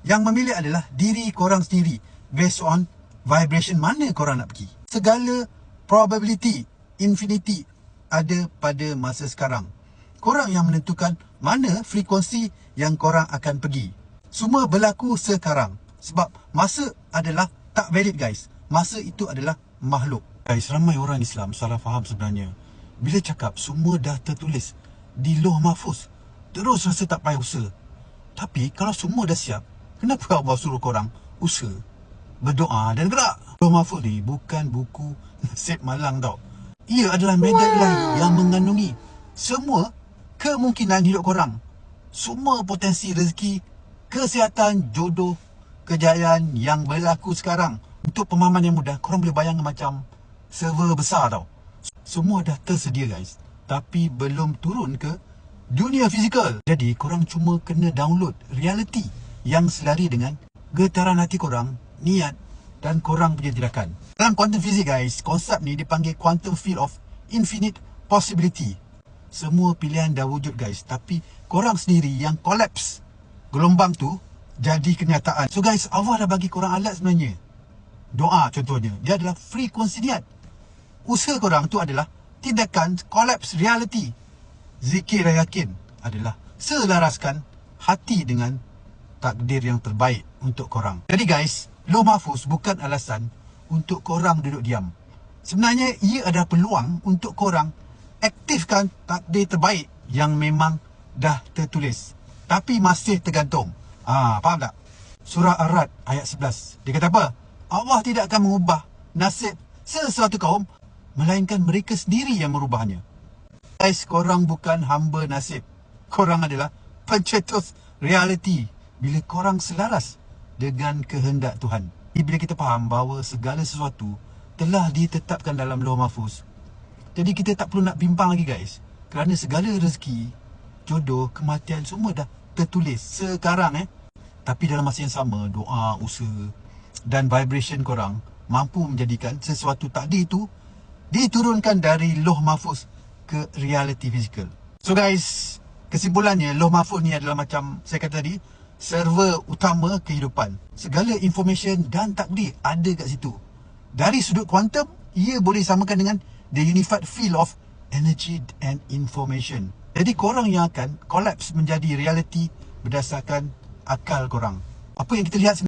Yang memilih adalah diri korang sendiri, based on vibration mana korang nak pergi. Segala probability, infinity ada pada masa sekarang. Korang yang menentukan mana frekuensi yang korang akan pergi. Semua berlaku sekarang. Sebab masa adalah tak valid guys. Masa itu adalah makhluk. Guys, ramai orang Islam salah faham sebenarnya. Bila cakap semua dah tertulis di Lauh Mahfuz, terus rasa tak payah usaha. Tapi kalau semua dah siap, kenapa Allah suruh korang usaha, berdoa dan gerak? Lauh Mahfuz ni bukan buku nasib malang tau. Ia adalah media ilahi yang mengandungi semua kemungkinan hidup korang. Semua potensi rezeki, kesihatan, jodoh, kejayaan yang berlaku sekarang. Untuk pemahaman yang mudah, korang boleh bayangkan macam server besar tau. Semua dah tersedia guys, tapi belum turun ke dunia fizikal. Jadi korang cuma kena download reality yang selari dengan getaran hati korang, niat dan korang punya tindakan. Dalam quantum physics guys, konsep ni dipanggil quantum field of infinite possibility. Semua pilihan dah wujud guys, tapi korang sendiri yang collapse gelombang tu jadi kenyataan. So guys, Allah dah bagi korang alat sebenarnya. Doa contohnya, dia adalah frekuensi niat. Usaha korang tu adalah tindakan collapse reality. Zikir dan yakin adalah selaraskan hati dengan takdir yang terbaik untuk korang. Jadi guys, Lauh Mahfuz bukan alasan untuk korang duduk diam. Sebenarnya ia ada peluang untuk korang aktifkan takdir terbaik yang memang dah tertulis, tapi masih tergantung. Faham tak? Surah Ar-Ra'd ayat 11. Dia kata apa? Allah tidak akan mengubah nasib sesuatu kaum, melainkan mereka sendiri yang merubahnya. Guys, korang bukan hamba nasib. Korang adalah pencetus reality bila korang selaras dengan kehendak Tuhan. Bila kita faham bahawa segala sesuatu telah ditetapkan dalam Lauh Mahfuz, jadi kita tak perlu nak bimbang lagi guys. Kerana segala rezeki, jodoh, kematian semua dah tertulis sekarang Tapi dalam masa yang sama, doa, usaha dan vibration korang mampu menjadikan sesuatu takdir itu diturunkan dari Lauh Mahfuz ke reality fizikal. So guys, kesimpulannya Lauh Mahfuz ni adalah macam saya kata tadi, server utama kehidupan. Segala information dan takdir ada kat situ. Dari sudut kuantum, ia boleh samakan dengan the unified field of energy and information. Jadi korang yang akan collapse menjadi reality berdasarkan akal korang. Apa yang kita lihat sebenarnya